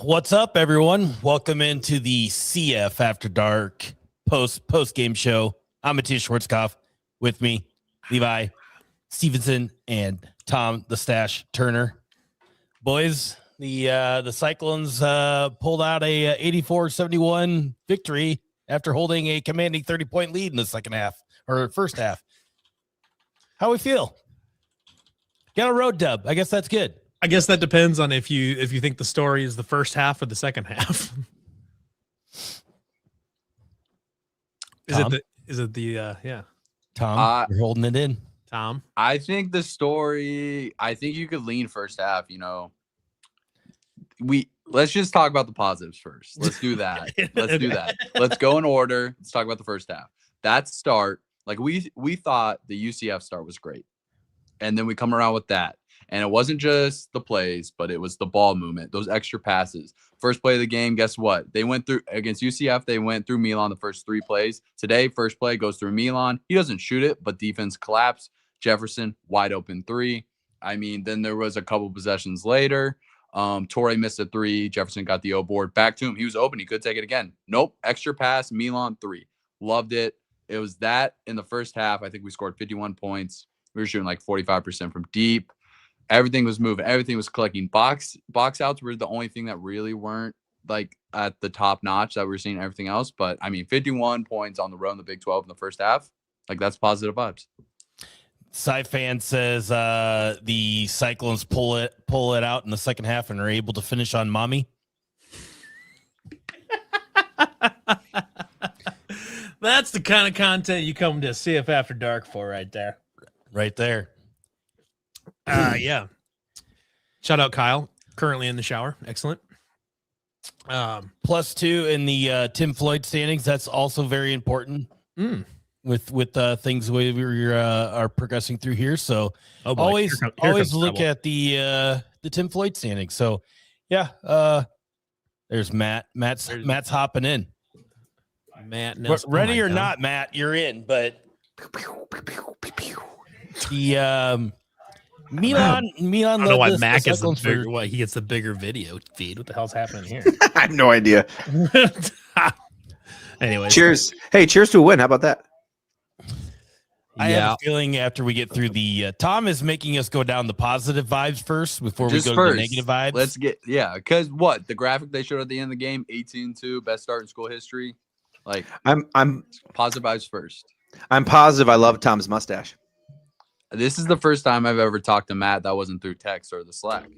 What's up, everyone? Welcome into the CF After Dark post game show. I'm Matthias Schwarzkopf. With me, Levi Stevenson and Tom the Stash Turner. Boys, the Cyclones pulled out a 84-71 victory after holding a commanding 30-point lead in the second half or first half. How we feel? Got a road dub. I guess that's good. I guess that depends on if you think the story is the first half or the second half. Is it the yeah? Tom, you're holding it in. Tom, I think the story. I think you could lean first half. Let's just talk about the positives first. Let's do that. Let's go in order. Let's talk about the first half. That start, like we thought the UCF start was great, and then we come around with that. And it wasn't just the plays, but it was the ball movement, those extra passes. First play of the game, guess what? They went through against UCF. They went through Milan the first three plays. Today, first play goes through Milan. He doesn't shoot it, but defense collapse. Jefferson, wide open three. I mean, then there was a couple possessions later. Torrey missed a three. Jefferson got the O board. Back to him. He was open. He could take it again. Nope. Extra pass. Milan three. Loved it. It was that in the first half. I think we scored 51 points. We were shooting like 45% from deep. Everything was moving. Everything was clicking. Box outs were the only thing that really weren't like at the top notch that we were seeing everything else. But I mean, 51 points on the road in the Big 12 in the first half. Like that's positive vibes. Fan says the Cyclones pull it out in the second half and are able to finish on mommy. That's the kind of content you come to CF After Dark for, right there. Right there. Yeah. Shout out Kyle, currently in the shower. Excellent. +2 in the Tim Floyd standings. That's also very important with things we are progressing through here. So always look at the Tim Floyd standings. So yeah, there's Matt. Matt's hopping in. Matt, ready or not, Matt, you're in. But the Milan. I don't know why Mac is the bigger. What he gets the bigger video feed. What the hell's happening here? I have no idea. Anyway, cheers. Hey, cheers to a win. How about that? I have a feeling after we get through the Tom is making us go down the positive vibes first before we go to the negative vibes. Let's get because what the graphic they showed at the end of the game, 18-2, best start in school history. Like I'm positive vibes first. I'm positive. I love Tom's mustache. This is the first time I've ever talked to Matt that wasn't through text or the Slack.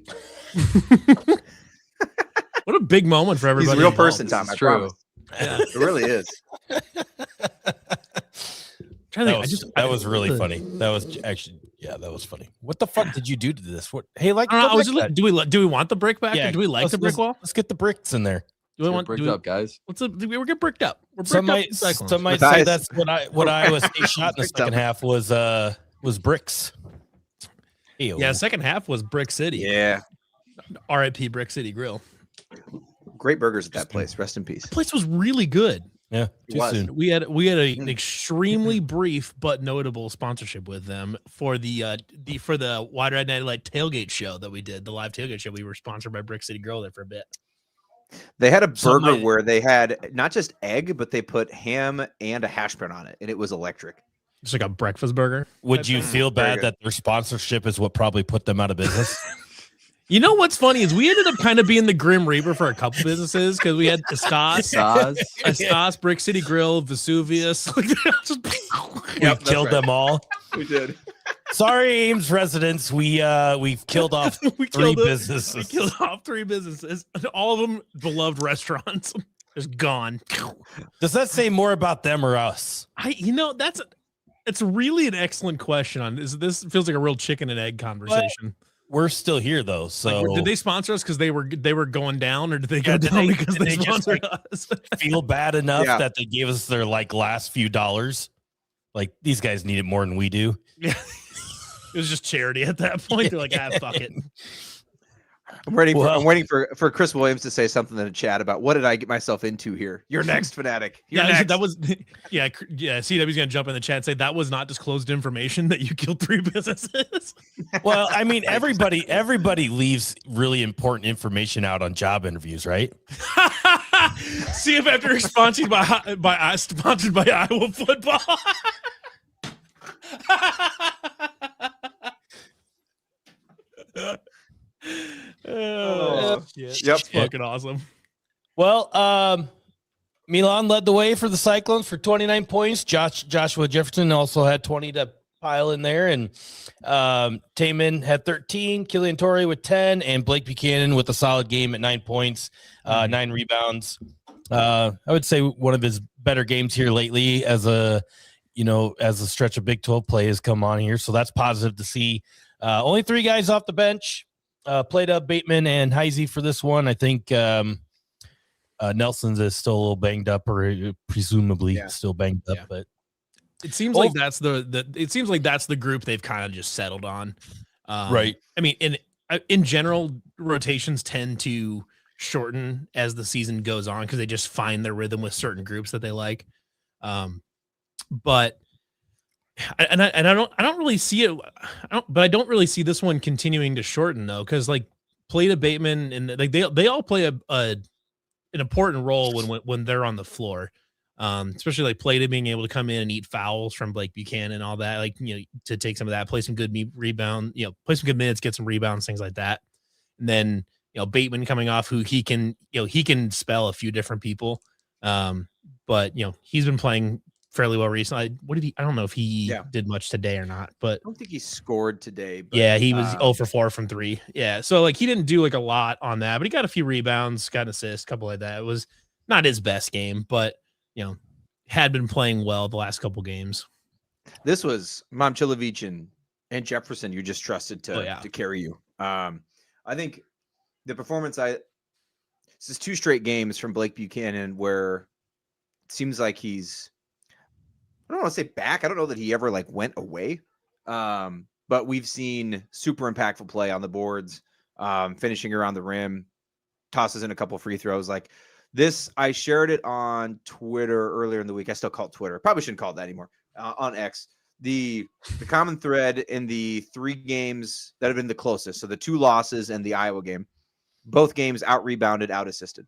What a big moment for everybody. He's a real person, Tom. I promise. Yeah, it really is. That was really funny. That was actually, that was funny. What the fuck did you do to this? What? Hey, do we want the brick back? Yeah, or do we like the brick wall? Let's get the bricks in there. Do we want bricked up, guys? We're get bricked up. We're some might say that's what Iowa State shot in the second half was bricks. Ew. Yeah, second half was Brick City. Yeah. RIP Brick City Grill. Great burgers at that place. Rest in peace. The place was really good. Yeah, too soon. We had an extremely brief but notable sponsorship with them for the Wide Red Night tailgate show that we did. The live tailgate show. We were sponsored by Brick City Grill there for a bit. They had a burger where they had not just egg, but they put ham and a hash brown on it, and it was electric. It's like a breakfast burger. Would you feel bad that their sponsorship is what probably put them out of business? You know what's funny is we ended up kind of being the Grim Reaper for a couple businesses because we had Stas, Brick City Grill, Vesuvius. We killed them all. We did. Sorry, Ames residents. We've killed off three businesses. We killed off 3 businesses. All of them beloved restaurants. Just gone. Does that say more about them or us? It's really an excellent question. This feels like a real chicken and egg conversation. We're still here though. So did they sponsor us because they were going down, or did they go down because they sponsored us? Feel bad enough that they gave us their last few dollars? Like these guys need it more than we do. Yeah, it was just charity at that point. They're like, fuck it. I'm waiting for Chris Williams to say something in the chat about what did I get myself into here. You're next, Fanatic. You're next. That was yeah. CW's gonna jump in the chat and say that was not disclosed information that you killed 3 businesses. Well, I mean, everybody leaves really important information out on job interviews, right? See if after sponsored by Iowa football. Shit. Yep. Fucking awesome. Well, Milan led the way for the Cyclones for 29 points. Joshua Jefferson also had 20 to pile in there, and Taman had 13, Killian Torrey with 10, and Blake Buchanan with a solid game at 9 points, 9 rebounds. I would say one of his better games here lately as a stretch of Big 12 play has come on here, so that's positive to see. Only 3 guys off the bench. Played up Bateman and Heisey for this one. I think Nelson's is still a little banged up, or presumably still banged up. But it seems like that's the group they've kind of just settled on. Right. I mean, in general, rotations tend to shorten as the season goes on because they just find their rhythm with certain groups that they like. But I don't really see it. I don't really see this one continuing to shorten though, because like Plata, Bateman, and like they all play an important role when they're on the floor. Especially like Plata being able to come in and eat fouls from Blake Buchanan and all that, like, to take some of that, play some good rebound, play some good minutes, get some rebounds, things like that. And then, Bateman coming off, who he can spell a few different people. But he's been playing fairly well recently. I don't know if he did much today or not, but I don't think he scored today. But, he was 0 for 4 from 3. Yeah. So like he didn't do like a lot on that, but he got a few rebounds, got an assist, a couple like that. It was not his best game, but had been playing well the last couple games. This was Momcilovic and Jefferson you just trusted to carry you. I think the performance this is 2 straight games from Blake Buchanan where it seems like he's, I don't want to say back. I don't know that he ever like went away. But we've seen super impactful play on the boards, finishing around the rim, tosses in a couple free throws. Like this, I shared it on Twitter earlier in the week. I still call it Twitter. Probably shouldn't call it that anymore. On X, the common thread in the 3 games that have been the closest. So the 2 losses and the Iowa game, both games out rebounded, out assisted.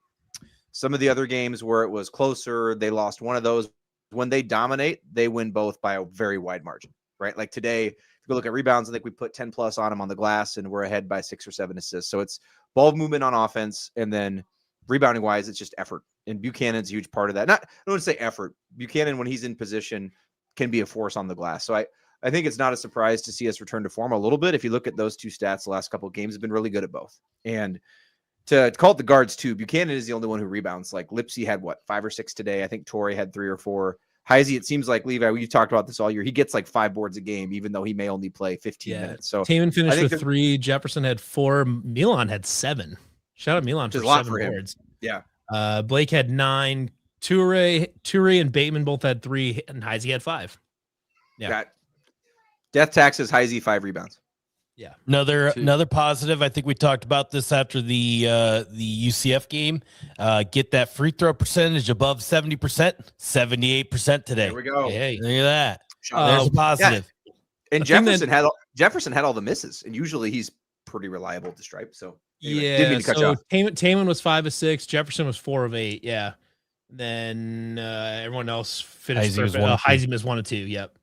Some of the other games where it was closer, they lost one of those. When they dominate, they win both by a very wide margin, right? Like today, if you go look at rebounds, I think we put 10 plus on them on the glass and we're ahead by 6 or 7 assists. So it's ball movement on offense, and then rebounding wise, it's just effort. And Buchanan's a huge part of that. I don't want to say effort. Buchanan, when he's in position, can be a force on the glass. So I think it's not a surprise to see us return to form a little bit. If you look at those 2 stats, the last couple of games have been really good at both. And to call it the guards too, Buchanan is the only one who rebounds. Like Lipsy had 5 or 6 today. I think Torrey had 3 or 4. Heisey, it seems like, Levi, we've talked about this all year. He gets like 5 boards a game, even though he may only play 15 minutes. So Taman finished with 3. Jefferson had 4. Milan had 7. Shout out Milan for 7 boards. Yeah. Blake had 9. Toure and Bateman both had 3, and Heisey had 5. Yeah. Got death taxes, Heisey 5 rebounds. Yeah. Another positive. I think we talked about this after the UCF game. Get that free throw percentage above 70%, 78% today. There we go. Hey, look at that. There's a positive. Yeah. And Jefferson had all the misses, and usually he's pretty reliable at the stripe. So anyway, didn't mean to cut you off. Taman was 5 of 6. Jefferson was 4 of 8. Yeah. Then everyone else finished. Heisey was 1 of 2. Yep.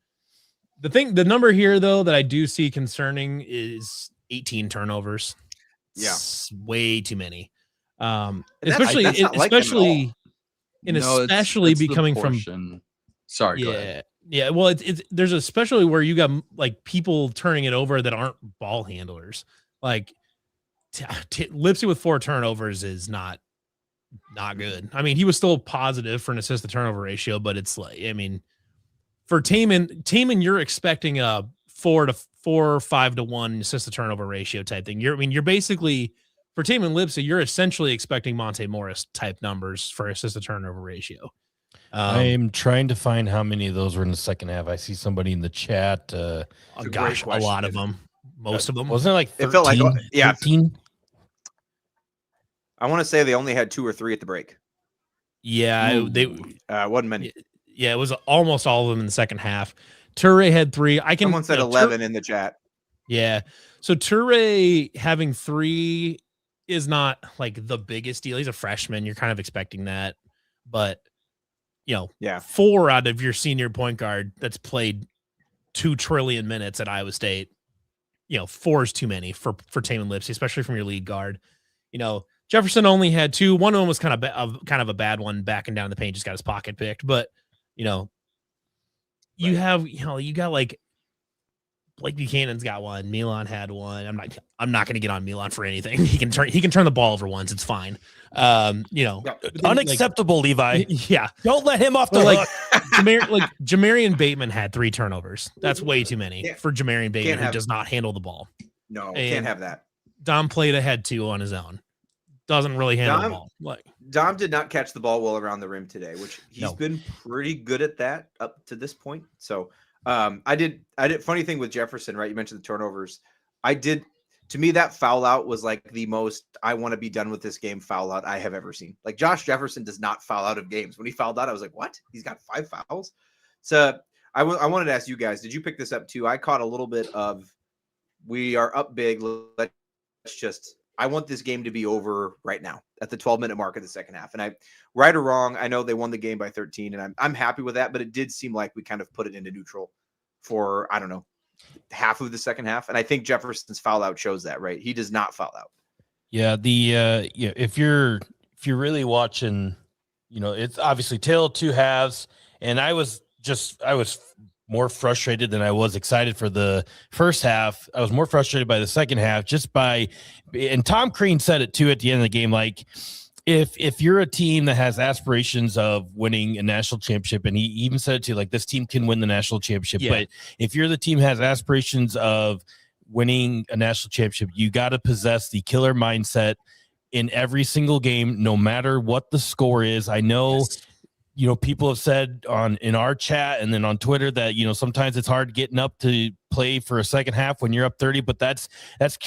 The number here though that I do see concerning is 18 turnovers. Yeah, it's way too many. Especially becoming from. Sorry. Go ahead. Yeah. Well, it's there's especially where you got like people turning it over that aren't ball handlers. Like Lipsy with 4 turnovers is not good. I mean, he was still positive for an assist to turnover ratio, but it's like, I mean, for Taman, you're expecting a 4 or 5 to 1 assist to turnover ratio type thing. You're basically, for Taman Lipsy, you're essentially expecting Monte Morris type numbers for assist to turnover ratio. I am trying to find how many of those were in the second half. I see somebody in the chat. A lot of them. Most of them. Wasn't it like 13? It felt like 13? I want to say they only had 2 or 3 at the break. Yeah, wasn't many. Yeah, it was almost all of them in the second half. Toure had 3. Someone said 11 in the chat. Yeah. So Toure having 3 is not like the biggest deal. He's a freshman. You're kind of expecting that. But, 4 out of your senior point guard that's played 2 trillion minutes at Iowa State, 4 is too many for Taman Lipsey, especially from your lead guard. Jefferson only had 2. One of them was kind of a bad one, backing down the paint, just got his pocket picked. But, you got like Blake Buchanan's got one. Milan had one. I'm not going to get on Milan for anything. He can turn the ball over once. It's fine. Unacceptable, Levi. Yeah. Don't let him off the hook. Jamarian Bateman had 3 turnovers. That's way too many for Jamarian Bateman, who does not handle the ball. No, can't have that. Dom Plata had 2 on his own. Doesn't really handle the ball. Dom did not catch the ball well around the rim today, which he's been pretty good at that up to this point. So I did funny thing with Jefferson, right? You mentioned the turnovers. To me, that foul out was like the most I want to be done with this game foul out I have ever seen. Like Josh Jefferson does not foul out of games. When he fouled out, I was like, what? He's got 5 fouls. So I wanted to ask you guys, did you pick this up too? I caught a little bit of, we are up big. I want this game to be over right now at the 12-minute mark of the second half. And right or wrong, I know they won the game by 13 and I'm happy with that, but it did seem like we kind of put it into neutral for, I don't know, half of the second half. And I think Jefferson's foul out shows that, right? He does not foul out. Yeah. If you're really watching, it's obviously tale of 2 halves. And I was more frustrated than I was excited for the first half. I was more frustrated by the second half and Tom Crean said it too at the end of the game. Like if you're a team that has aspirations of winning a national championship, and he even said it too, like this team can win the national championship, but if you're the team has aspirations of winning a national championship, you got to possess the killer mindset in every single game, no matter what the score is. I know, people have said in our chat and then on Twitter that, sometimes it's hard getting up to play for a second half when you're up 30, but that's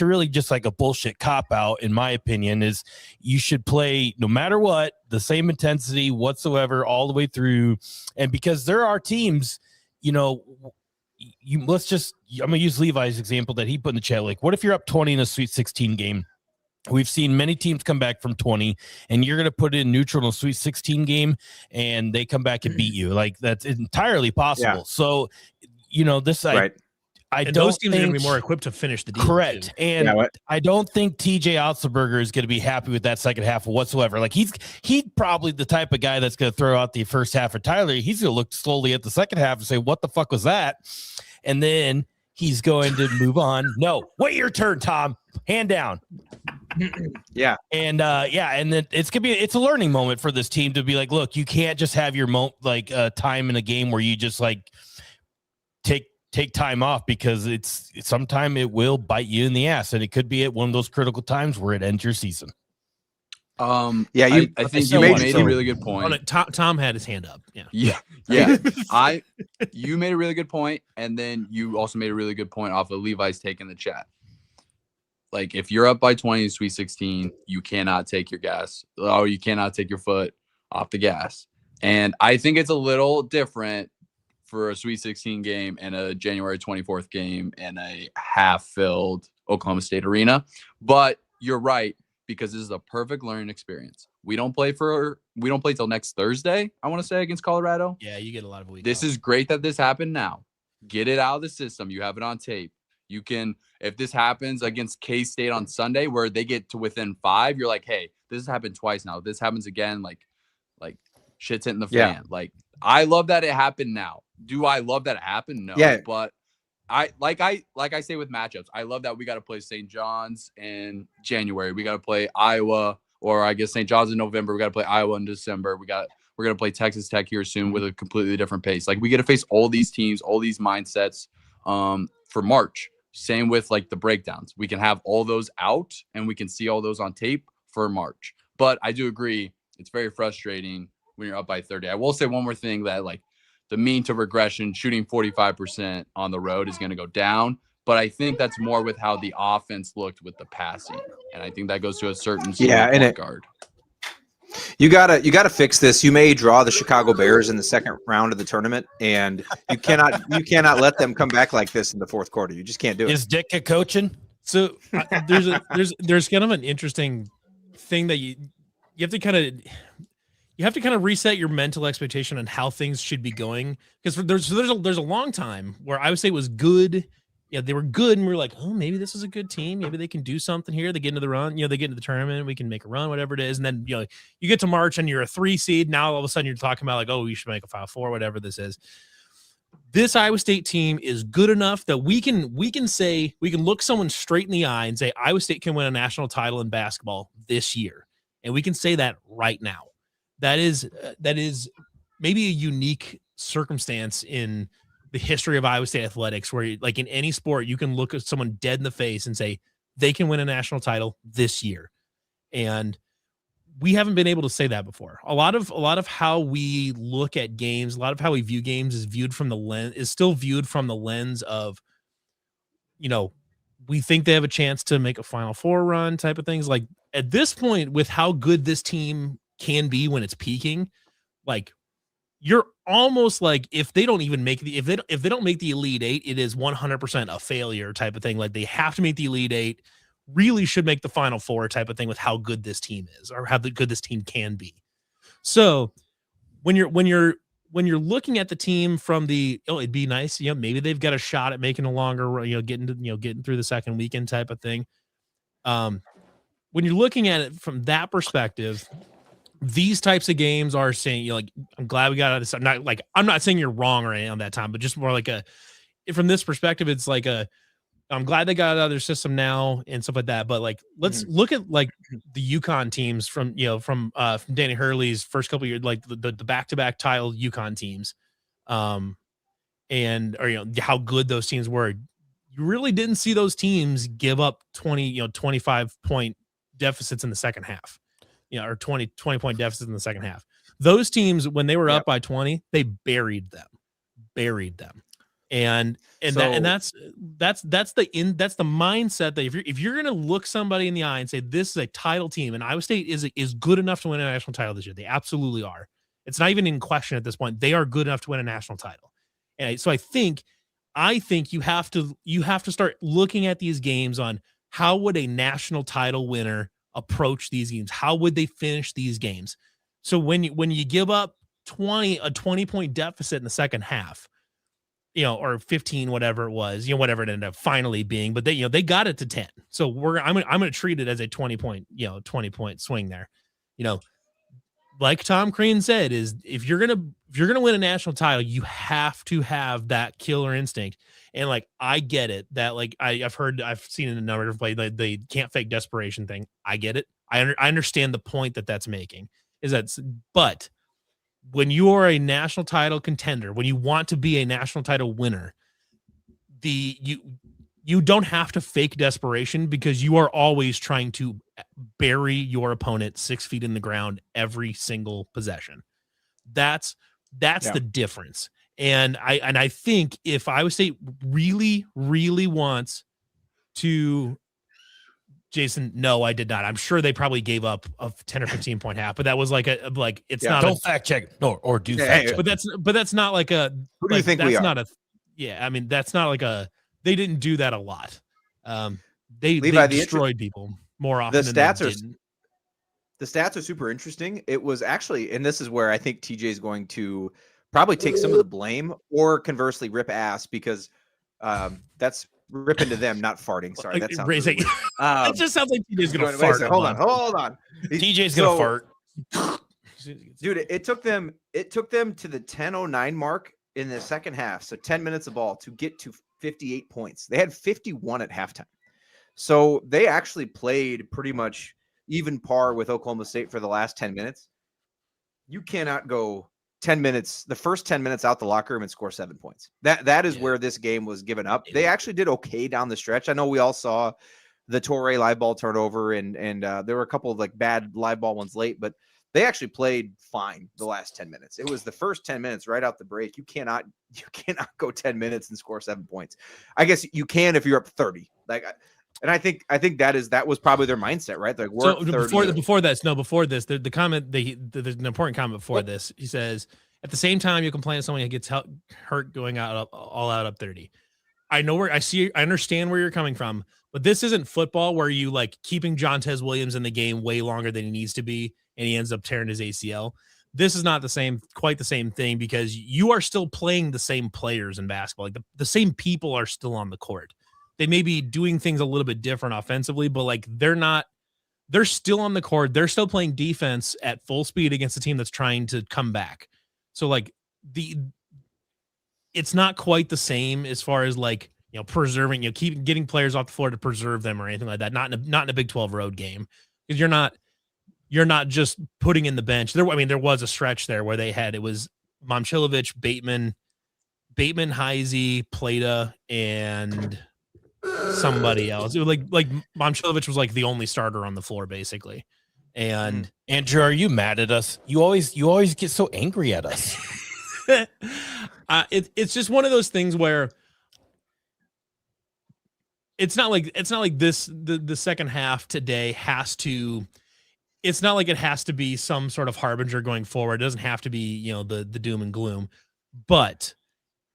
really just like a bullshit cop out. In my opinion, is you should play no matter what, the same intensity whatsoever all the way through. And because there are teams, I'm going to use Levi's example that he put in the chat. Like, what if you're up 20 in a Sweet 16 game? We've seen many teams come back from 20 and you're going to put it in neutral in a Sweet 16 game and they come back and beat you. Like that's entirely possible. Yeah. So, right. Those teams are going to be more equipped to finish the deal. Correct. Too. And I don't think TJ Otzelberger is going to be happy with that second half whatsoever. Like he's probably the type of guy that's going to throw out the first half for Tyler. He's going to look slowly at the second half and say, what the fuck was that? And then he's going to move on. No, wait your turn, Tom. Hand down. Yeah. And and then it's a learning moment for this team to be like, look, you can't just have your time in a game where you just like take time off, because sometime it will bite you in the ass, and it could be at one of those critical times where it ends your season. I think you made a really good point. Tom had his hand up. Yeah. You made a really good point, and then you also made a really good point off of Levi's take in the chat. Like, if you're up by 20 in Sweet 16, you cannot take your gas. Oh, you cannot take your foot off the gas. And I think it's a little different for a Sweet 16 game and a January 24th game in a half-filled Oklahoma State arena. But you're right, because this is a perfect learning experience. We don't play till next Thursday, I want to say, against Colorado. Yeah, you get a lot of weeks. This is great that this happened now. Get it out of the system. You have it on tape. You can, if this happens against K-State on Sunday where they get to within 5, you're like, hey, this has happened twice now. If this happens again, like shit's hitting the fan. Yeah. Like, I love that it happened now. Do I love that it happened? No. Yeah. But I say with matchups, I love that we got to play St. John's in January. We got to play Iowa, or I guess St. John's in November. We got to play Iowa in December. We're going to play Texas Tech here soon with a completely different pace. Like, we get to face all these teams, all these mindsets for March. Same with like the breakdowns. We can have all those out and we can see all those on tape for March. But I do agree, it's very frustrating when you're up by 30. I will say one more thing, that like the mean to regression, shooting 45% on the road is going to go down. but I think that's more with how the offense looked with the passing, and I think that goes to a certain point guard. You gotta fix this. You may draw the Chicago Bears in the second round of the tournament, and you cannot let them come back like this in the fourth quarter. You just can't do it. Is Ditka coaching? So there's kind of an interesting thing that you have to kind of reset your mental expectation on how things should be going, because there's a long time where Iowa State was good. Yeah, they were good, and we were like, oh, maybe this is a good team. Maybe they can do something here. They get into the run, they get into the tournament. We can make a run, whatever it is. And then, you get to March and you're a 3 seed. Now all of a sudden you're talking about like, oh, we should make a 5-4, whatever this is. This Iowa State team is good enough that we can look someone straight in the eye and say Iowa State can win a national title in basketball this year, and we can say that right now. That is maybe a unique circumstance in the history of Iowa State athletics, where like in any sport, you can look at someone dead in the face and say they can win a national title this year. And we haven't been able to say that before. A lot of how we look at games, a lot of how we view games is still viewed from the lens of, we think they have a chance to make a Final Four run type of things. Like at this point, with how good this team can be when it's peaking, like you're almost like, if they don't make the Elite Eight, it is 100% a failure type of thing. Like they have to make the Elite Eight, really should make the Final Four type of thing with how good this team is, or how good this team can be. So when you're looking at the team from it'd be nice, maybe they've got a shot at making a longer, getting through the second weekend type of thing. When you're looking at it from that perspective, these types of games are saying, I'm glad we got out of this. I'm not saying you're wrong or anything on that time, but just more like from this perspective, it's like I'm glad they got out of their system now and stuff like that. But like, let's look at like the UConn teams from Danny Hurley's first couple of years, like the back-to-back title UConn teams, how good those teams were. You really didn't see those teams give up 25 point deficits in the second half. Or 20 point deficits in the second half. Those teams, when they were up by 20, they buried them. And that's the mindset that if you're going to look somebody in the eye and say, this is a title team, and Iowa State is good enough to win a national title this year. They absolutely are. It's not even in question at this point. They are good enough to win a national title. And so I think you have to start looking at these games on how would a national title winner approach these games? How would they finish these games? So when you give up a 20-point deficit in the second half, or 15, whatever it was, whatever it ended up finally being, but they got it to 10. So I'm going to treat it as a 20-point swing there. Like Tom Crean said, is if you're going to win a national title, you have to have that killer instinct. And like, I get it that like I've seen in a number of plays, they can't fake desperation thing. I get it. I understand the point that's making but when you are a national title contender, when you want to be a national title winner, you don't have to fake desperation, because you are always trying to bury your opponent 6 feet in the ground every single possession. That's the difference. And I think if Iowa State really, really wants to, Jason, no, I did not. I'm sure they probably gave up a 10 or 15 point half, but that was it's not. Don't fact check or do fact check. But that's not like a. Who do you think we are? Not a. Yeah, I mean that's not like a. They didn't do that a lot. They destroyed people more often. The stats are super interesting. It was actually, and this is where I think TJ is going to probably take some of the blame, or conversely rip ass, because that's ripping to them, not farting. Sorry, that sounds really weird. It just sounds like TJ's gonna fart. Hold on. TJ's gonna fart. Dude, it took them to the 10:09 mark in the second half, so 10 minutes of ball, to get to 58 points. They had 51 at halftime. So they actually played pretty much even par with Oklahoma State for the last 10 minutes. You cannot go 10 minutes, the first 10 minutes out the locker room and score 7 points. That is where this game was given up. They actually did okay down the stretch. I know we all saw the Torrey live ball turnover, and there were a couple of like bad live ball ones late, but They actually played fine the last 10 minutes. It was the first 10 minutes right out the break. You cannot go 10 minutes and score 7 points. I guess you can if you're up 30. And I think that was probably their mindset, right? Like we're so before this, the comment, there's an important comment before this. He says, at the same time, you complain to someone who gets hurt going all out up 30. I understand where you're coming from, but this isn't football where you like keeping Jontez Williams in the game way longer than he needs to be, and he ends up tearing his ACL. This is not quite the same thing, because you are still playing the same players in basketball. Like the same people are still on the court. They may be doing things a little bit different offensively, but like they're still on the court. They're still playing defense at full speed against a team that's trying to come back. So like it's not quite the same as far as like, preserving, keep getting players off the floor to preserve them or anything like that. Not in a Big 12 road game, because you're not just putting in the bench. There was a stretch there where it was Momcilovic, Bateman, Heisey, Plata, and somebody else. It was like Momcilovic was like the only starter on the floor basically. And Andrew, are you mad at us? You always get so angry at us. It's just one of those things where it's not like this the second half today has to. It's not like it has to be some sort of harbinger going forward. It doesn't have to be the doom and gloom. But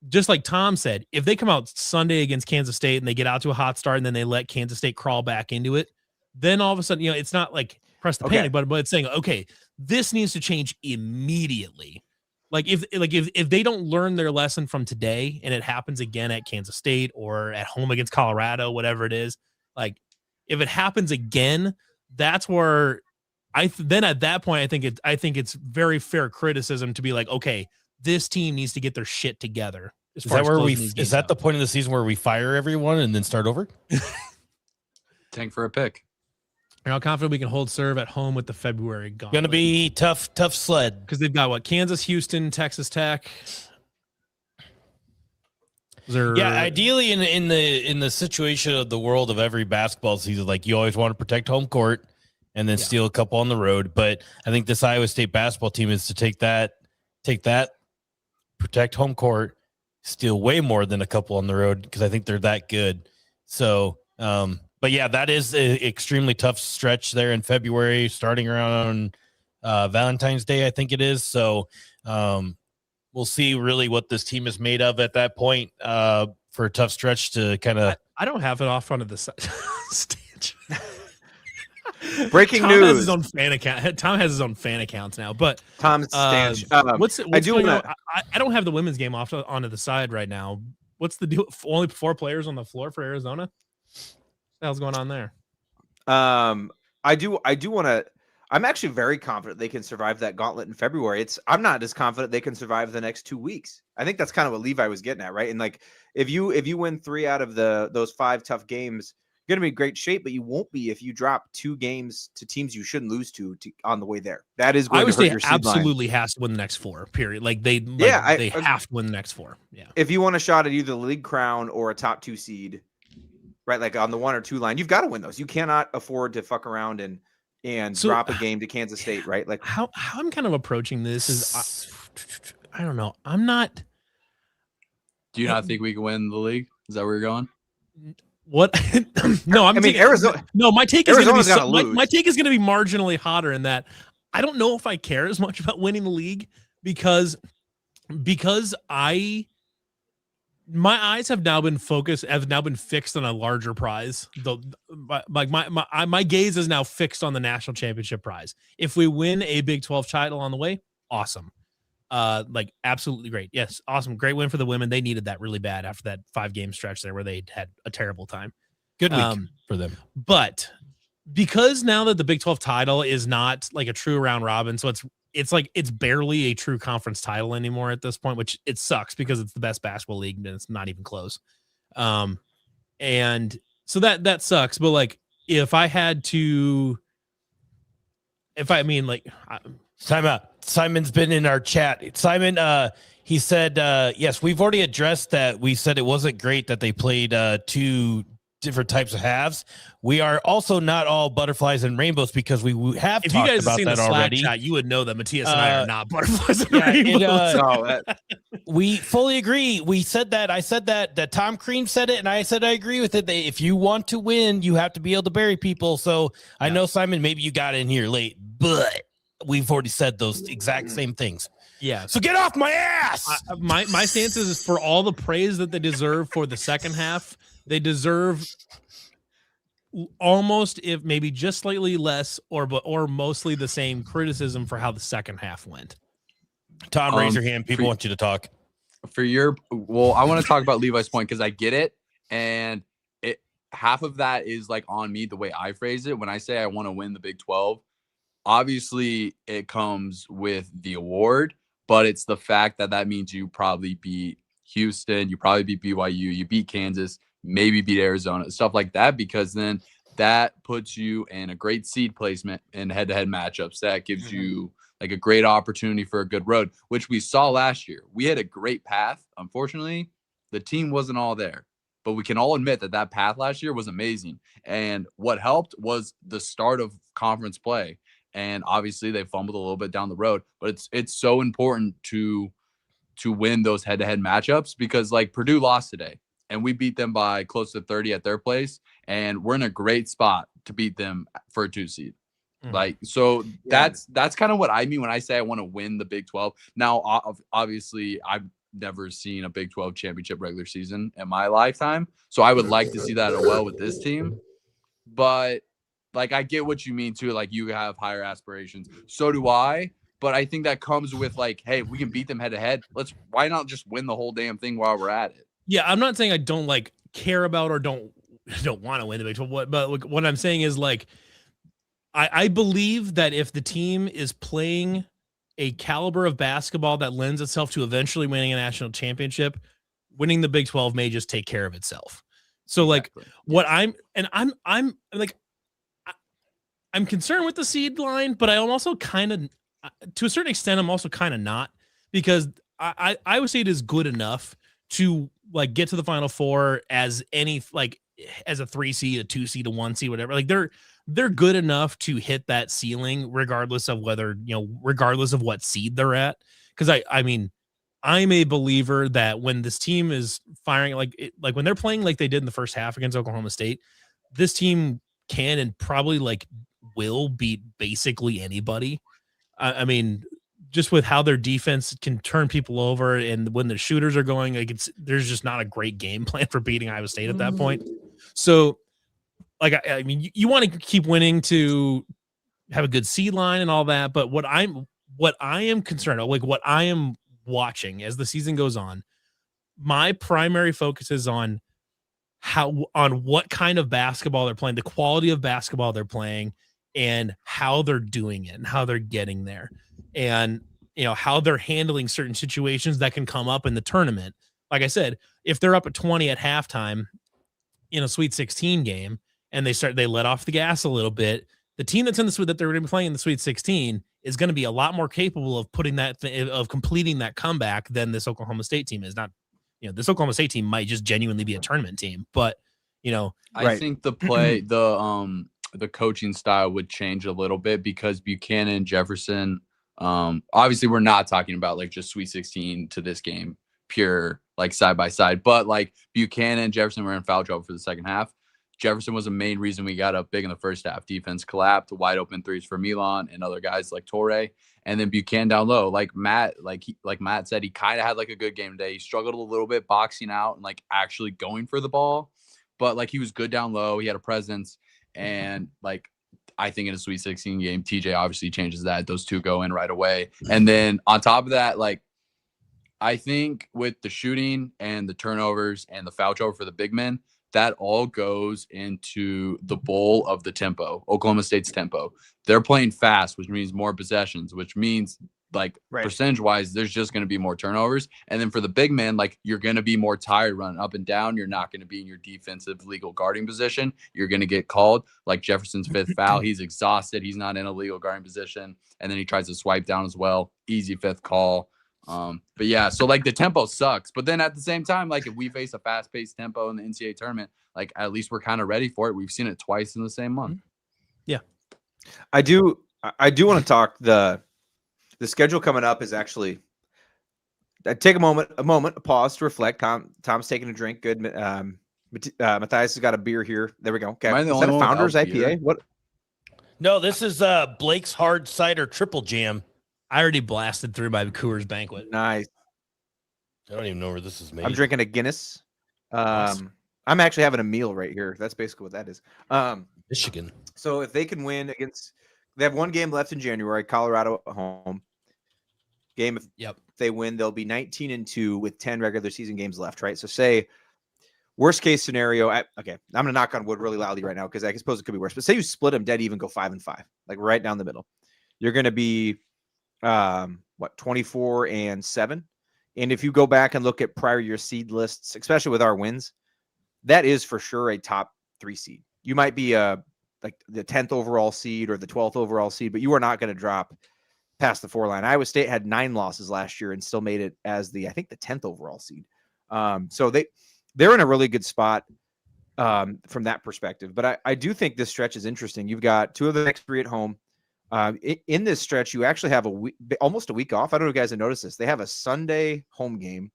just like Tom said, if they come out Sunday against Kansas State and they get out to a hot start and then they let Kansas State crawl back into it, then all of a sudden it's not like press the panic button, but it's saying, okay, this needs to change immediately. Like if they don't learn their lesson from today and it happens again at Kansas State or at home against Colorado, whatever it is, like if it happens again, that's where then at that point I think it's very fair criticism to be like, okay, this team needs to get their shit together. Is that the point of the season where we fire everyone and then start over? Tank for a pick. You're how confident we can hold serve at home with the February gauntlet. Going to be tough sled. Because they've got Kansas, Houston, Texas Tech. Yeah, ideally in the situation of the world of every basketball season, like you always want to protect home court and then steal a couple on the road. But I think this Iowa State basketball team is to take that, protect home court, steal way more than a couple on the road, because I think they're that good. So, but yeah, that is an extremely tough stretch there in February, starting around Valentine's Day, I think it is. So we'll see really what this team is made of at that point for a tough stretch to kind of. I don't have it off onto the stage. Breaking Tom news. Has his own fan account. Tom has his own fan accounts now, but Tom's stanch. What's going on? I don't have the women's game off onto the side right now. What's the deal? Only 4 players on the floor for Arizona. What the hell's going on there? I do want to. I'm actually very confident they can survive that gauntlet in February. I'm not as confident they can survive the next 2 weeks. I think that's kind of what Levi was getting at, right? And like, if you win 3 out of those 5 tough games, you're going to be in great shape, but you won't be if you drop 2 games to teams you shouldn't lose to on the way there. That is going to hurt your seed line. Absolutely has to win the next 4. Period. Like they have to win the next 4. Yeah. If you want a shot at either the league crown or a top 2 seed, right? Like on the 1 or 2 line, you've got to win those. You cannot afford to fuck around and drop a game to Kansas State, right? Like how I'm kind of approaching this is I don't know. I'm not. Do you not think we can win the league? Is that where you're going? What? No, Arizona. No, my take is going to be my take is going to be marginally hotter in that. I don't know if I care as much about winning the league because my eyes have now been fixed on a larger prize. My gaze is now fixed on the national championship prize. If we win a Big 12 title on the way, awesome. Like absolutely great. Yes, awesome. Great win for the women. They needed that really bad after that 5-game stretch there where they had a terrible time. Good week for them. But because now that the Big 12 title is not like a true round robin, so it's like it's barely a true conference title anymore at this point, which it sucks because it's the best basketball league and it's not even close. And so that sucks. But like Time out. Simon's been in our chat. Simon, he said, yes, we've already addressed that. We said it wasn't great that they played 2 different types of halves. We are also not all butterflies and rainbows because we have if talked you guys about have seen that the Slack already. chat, you would know that Matthias and I are not butterflies and yeah, rainbows. We fully agree. We said that. I said that Tom Crean said it, and I said I agree with it. If you want to win, you have to be able to bury people. So I know, Simon, maybe you got in here late, but we've already said those exact same things. Yeah. So get off my ass. My stance is for all the praise that they deserve for the second half, they deserve almost, if maybe just slightly less or mostly the same criticism for how the second half went. Tom, raise your hand. People want you to talk. I want to talk about Levi's point because I get it. And half of that is like on me, the way I phrase it. When I say I want to win the Big 12, obviously it comes with the award, but it's the fact that means you probably beat Houston, you probably beat BYU, you beat Kansas, maybe beat Arizona, stuff like that, because then that puts you in a great seed placement in head-to-head matchups. That gives you like a great opportunity for a good road, which we saw last year. We had a great path. Unfortunately, the team wasn't all there, but we can all admit that path last year was amazing. And what helped was the start of conference play. And obviously they fumbled a little bit down the road, but it's so important to win those head-to-head matchups because like Purdue lost today and we beat them by close to 30 at their place. And we're in a great spot to beat them for a 2 seed. Like, so that's kind of what I mean when I say I want to win the Big 12. Now, obviously I've never seen a Big 12 championship regular season in my lifetime. So I would like to see that as well with this team, but like, I get what you mean too. Like you have higher aspirations. So do I. But I think that comes with like, hey, we can beat them head to head. Why not just win the whole damn thing while we're at it? Yeah. I'm not saying I don't like care about or don't want to win the Big 12. But what I'm saying is like, I believe that if the team is playing a caliber of basketball that lends itself to eventually winning a national championship, winning the Big 12 may just take care of itself. So exactly. Like what I'm like, I'm concerned with the seed line, but I'm also kind of, to a certain extent, I'm also kind of not, because I would say it is good enough to like get to the Final Four as any, like as a 3 seed, a 2 seed, a 1 seed, whatever. Like they're good enough to hit that ceiling, regardless of regardless of what seed they're at. Because I mean, I'm a believer that when this team is firing, like when they're playing like they did in the first half against Oklahoma State, this team can and probably like will beat basically anybody. I mean, just with how their defense can turn people over, and when the shooters are going, like there's just not a great game plan for beating Iowa State at that point. So, like, I mean, you want to keep winning to have a good seed line and all that, but what I am concerned about, like what I am watching as the season goes on, my primary focus is on what kind of basketball they're playing, the quality of basketball they're playing, and how they're doing it and how they're getting there, and how they're handling certain situations that can come up in the tournament. Like I said, if they're up at 20 at halftime in a Sweet 16 game and they let off the gas a little bit, the team that's in that they're going to be playing in the Sweet 16 is going to be a lot more capable of completing that comeback than this Oklahoma State team is. Not, this Oklahoma State team might just genuinely be a tournament team, but I think the play, the coaching style would change a little bit because Buchanan, Jefferson, obviously we're not talking about like just Sweet 16 to this game, pure like side by side, but like Buchanan and Jefferson were in foul trouble for the second half. Jefferson was the main reason we got up big in the first half. Defense collapsed, wide open threes for Milan and other guys like Torre, and then Buchanan down low. Like Matt said, he kind of had like a good game today. He struggled a little bit boxing out and like actually going for the ball, but like he was good down low. He had a presence, and like I think in a Sweet 16 game, TJ obviously changes that. Those two go in right away, and then on top of that, like I think with the shooting and the turnovers and the foul trouble for the big men, that all goes into the bowl of the tempo, Oklahoma State's tempo. They're playing fast, which means more possessions, which means like percentage wise, there's just going to be more turnovers. And then for the big man, like you're going to be more tired running up and down. You're not going to be in your defensive legal guarding position. You're going to get called like Jefferson's fifth foul. He's exhausted. He's not in a legal guarding position. And then he tries to swipe down as well. Easy fifth call. But yeah, so like the tempo sucks. But then at the same time, like if we face a fast-paced tempo in the NCAA tournament, like at least we're kind of ready for it. We've seen it twice in the same month. Yeah. I do want to talk the schedule coming up is actually take a moment, a pause to reflect. Tom's taking a drink. Good. Matthias has got a beer here. There we go. Okay. Am I the Is that only a one Founders without IPA? beer? What? No, this is Blake's Hard Cider Triple Jam. I already blasted through my Coors Banquet. Nice. I don't even know where this is made. I'm drinking a Guinness. Awesome. I'm actually having a meal right here. That's basically what that is. Michigan. So if they can win against, they have one game left in January, Colorado at home. Game, if they win, they'll be 19-2 with 10 regular season games left, right? So say worst case scenario, okay, I'm going to knock on wood really loudly right now because I suppose it could be worse. But say you split them dead even, go 5-5, like right down the middle. You're going to be 24-7. And if you go back and look at prior year seed lists, especially with our wins, that is for sure a top 3 seed. You might be like the 10th overall seed or the 12th overall seed, but you are not going to drop past the 4 line. Iowa State had 9 losses last year and still made it as I think the 10th overall seed. So they're in a really good spot from that perspective. But I do think this stretch is interesting. You've got 2 of the next 3 at home. In this stretch, you actually have almost a week off. I don't know if you guys have noticed this. They have a Sunday home game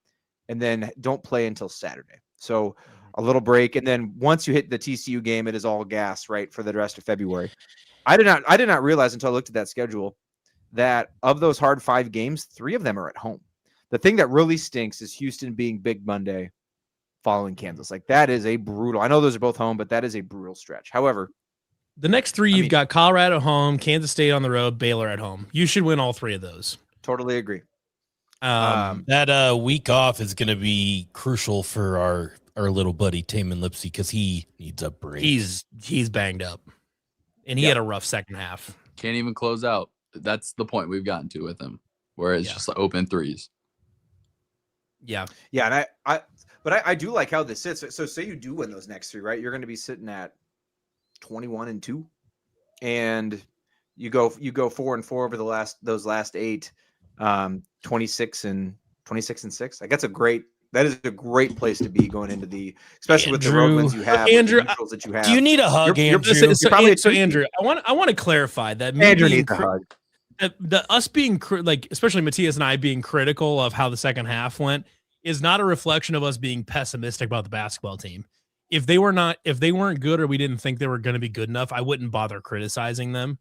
and then don't play until Saturday. So a little break. And then once you hit the TCU game, it is all gas, right, for the rest of February. I did not realize until I looked at that schedule that of those hard 5 games, 3 of them are at home. The thing that really stinks is Houston being Big Monday following Kansas. Like that is a brutal, I know those are both home, but that is a brutal stretch. However, the next 3, you've got Colorado at home, Kansas State on the road, Baylor at home. You should win all 3 of those. Totally agree. That week off is going to be crucial for our little buddy Taman Lipsy because he needs a break. He's banged up, and he had a rough second half. Can't even close out. That's the point we've gotten to with him, where it's just like open threes. Yeah. And I do like how this sits. So say you do win those next 3, right? You're going to be sitting at 21-2, and you go 4-4 over those last 8, 26-6. Like that is a great place to be going into especially with the road wins you have, Andrew. That you have. Do you need a hug, Andrew? Andrew, I want to clarify that Andrew needs a hug. Us being like, especially Matthias and I being critical of how the second half went is not a reflection of us being pessimistic about the basketball team. If they weren't good or we didn't think they were going to be good enough, I wouldn't bother criticizing them.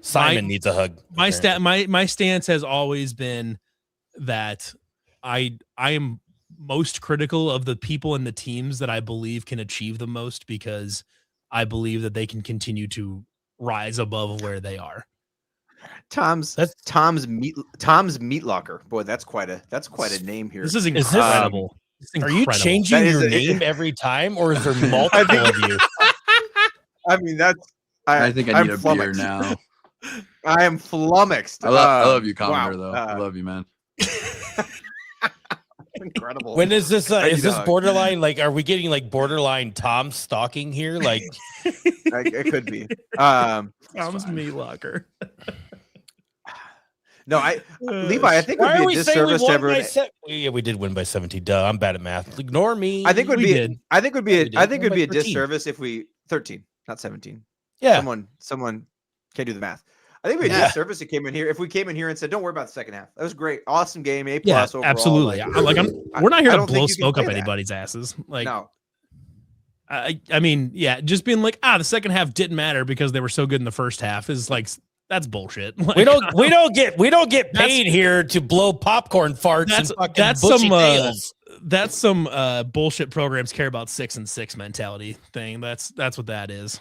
Simon needs a hug. My stance has always been that I am most critical of the people and the teams that I believe can achieve the most because I believe that they can continue to rise above where they are. Tom's Meat Locker. Boy, that's quite a name here. This is incredible. Are you changing your name every time, or is there multiple of you? I mean, I think I need a beer now. I am flummoxed. I love you, Commodore, though. I love you, man. Incredible. When is this? Is this borderline? Like, are we getting like borderline Tom stalking here? Like, it could be. Tom's Meat Locker. No, Levi, I think it would be a disservice to everyone. Yeah, we did win by 17. Duh, I'm bad at math. Ignore me. I think it would be a disservice if we 13, not 17. Yeah. Someone can't do the math. I think we did a disservice. If we came in here and said, "Don't worry about the second half. That was great, awesome game, A+ overall." Absolutely. We're not here to blow smoke up anybody's asses. Like, no. I mean, just being like, the second half didn't matter because they were so good in the first half is like. That's bullshit. Like, we don't get paid here to blow popcorn farts and fucking bushy tails. That's some bullshit programs care about 6-6 mentality thing. That's what that is.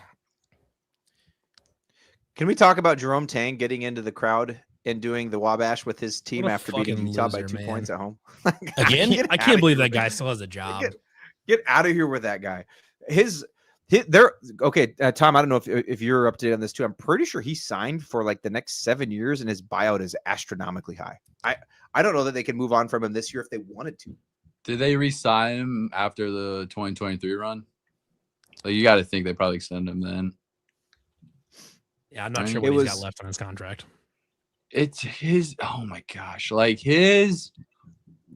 Can we talk about Jerome Tang getting into the crowd and doing the Wabash with his team after beating Utah by 2 points at home? Again, I can't believe that guy still has a job. Get out of here with that guy. Tom, I don't know if you're up to date on this too. I'm pretty sure he signed for like the next 7 years and his buyout is astronomically high. I don't know that they can move on from him this year if they wanted to. Did they re-sign him after the 2023 run? So you got to think they probably extend him then. Yeah, I'm not sure what he's got left on his contract. It's his. Oh my gosh, like his.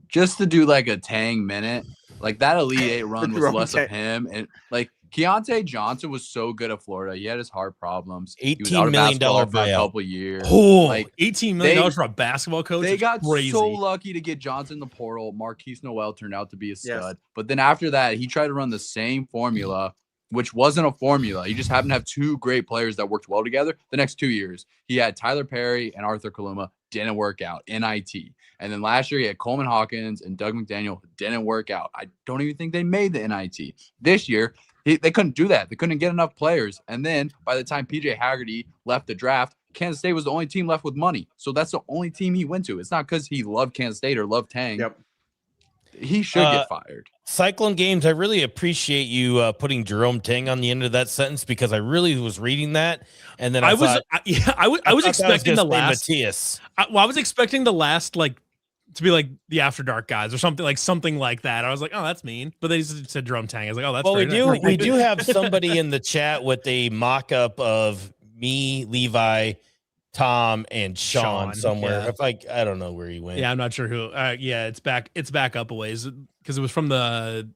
Just to do like a Tang minute, like that Elite Eight run was less of him, and like Keontae Johnson was so good at Florida. He had his heart problems. He was out $18 of million basketball for a buyout. couple years. Oh, like $18 million for a basketball coach. They got crazy. so lucky to get Johnson in the portal. Marquise Noel turned out to be a stud, but then after that, he tried to run the same formula, which wasn't a formula. He just happened to have two great players that worked well together. The next 2 years, he had Tyler Perry and Arthur Kaluma. Didn't work out. NIT. And then last year he had Coleman Hawkins and Doug McDaniel. Didn't work out. I don't even think they made the NIT. This year, they couldn't do that. They couldn't get enough players. And then by the time PJ Haggerty left the draft, Kansas State was the only team left with money. So that's the only team he went to. It's not because he loved Kansas State or loved Tang. Yep. He should get fired. Cyclone Games, I really appreciate you putting Jerome Tang on the end of that sentence because I really was reading that, and then I was expecting the last Matthias. I was expecting the last like to be like the After Dark guys or something like that. I was like, oh, that's mean, but they just said Jerome Tang. I was like, oh, that's well. We do have somebody in the chat with a mock-up of me, Levi, Tom, and Sean somewhere. Yeah. Like I don't know where he went. Yeah, I'm not sure who. Yeah, it's back up a ways because it was from the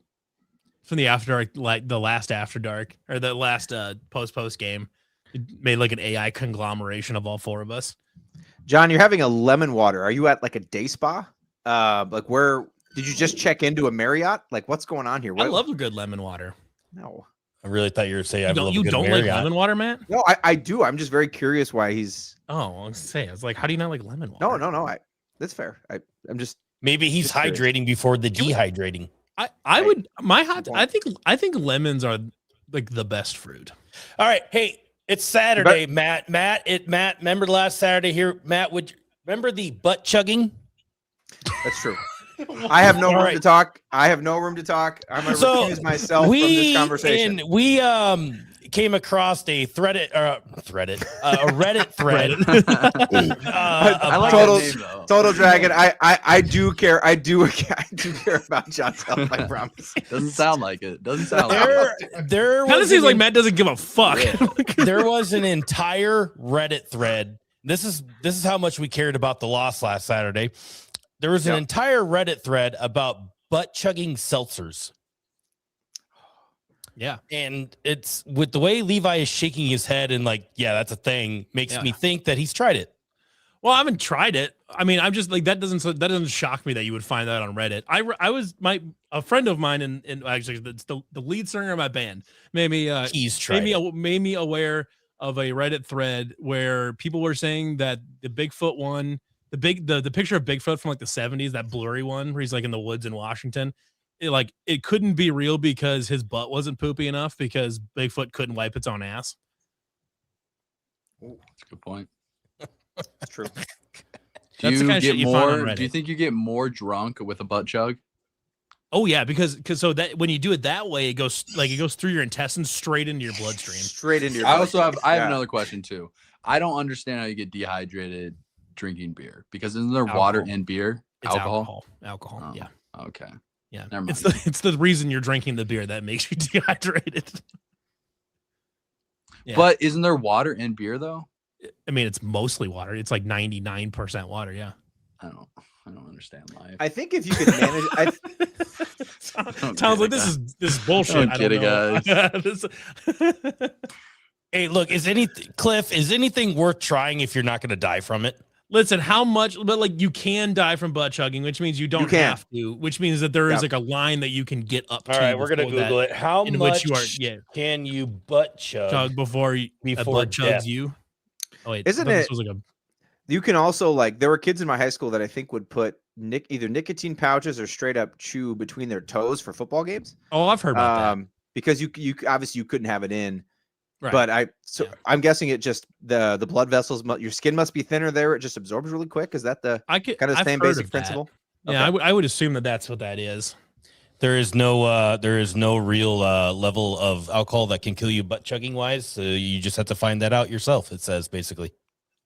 After Dark, like the last After Dark or the last post game. It made like an AI conglomeration of all four of us. John, you're having a lemon water. Are you at like a day spa? Like where did you just check into a Marriott? Like what's going on here? I love a good lemon water. No. I really thought you were saying you don't like lemon water, Matt? No, I do. I'm just very curious why he's. Oh, I was like, how do you not like lemon water? No. That's fair. I'm just maybe he's just hydrating curious. Before the dehydrating. I think lemons are like the best fruit. All right, hey, it's Saturday, Matt. Remember last Saturday here, Matt? Would you remember the butt chugging? That's true. I have no room to talk. I'm going to recuse myself from this conversation. We came across a Reddit thread. I like Total Dragon. I do care. I do care about John's health. I promise. Doesn't sound like it. There kind of seems like Matt doesn't give a fuck. Yeah. There was an entire Reddit thread. This is how much we cared about the loss last Saturday. There was an entire Reddit thread about butt chugging seltzers. Yeah. And it's with the way Levi is shaking his head and like, yeah, that's a thing, makes me think that he's tried it. Well, I haven't tried it. I mean, I'm just like, that doesn't shock me that you would find that on Reddit. A friend of mine and actually the lead singer of my band made me aware of a Reddit thread where people were saying that the Bigfoot one, the picture of Bigfoot from like the 70s, that blurry one where he's like in the woods in Washington, it couldn't be real because his butt wasn't poopy enough because Bigfoot couldn't wipe its own ass. Oh, that's a good point. That's true. Do you think you get more drunk with a butt chug? Oh yeah, because so that when you do it that way, it goes through your intestines straight into your bloodstream. Straight into your I have another question too. I don't understand how you get dehydrated drinking beer because isn't there water in beer? It's alcohol. Oh, yeah. Okay. Yeah. It's the reason you're drinking the beer that makes you dehydrated. Yeah. But isn't there water in beer though? I mean, it's mostly water. It's like 99% water. Yeah. I don't understand life. I think if you could manage, sounds like this is bullshit. I don't get it, guys. Hey, look, is anything worth trying if you're not going to die from it? Listen, how much? But like, you can die from butt chugging, which means you don't have to. Which means that there is like a line that you can get up to. All right, we're gonna Google it. How much can you butt chug before butt chugs you? Oh wait, isn't it? You can also there were kids in my high school that I think would put either nicotine pouches or straight up chew between their toes for football games. Oh, I've heard about that. Because you obviously you couldn't have it in. Right. But I'm guessing it just the blood vessels, your skin must be thinner there. It just absorbs really quick. Is that the kind of same basic principle? Yeah, okay. I would assume that's what that is. There is no real level of alcohol that can kill you butt chugging wise. So you just have to find that out yourself. It says basically.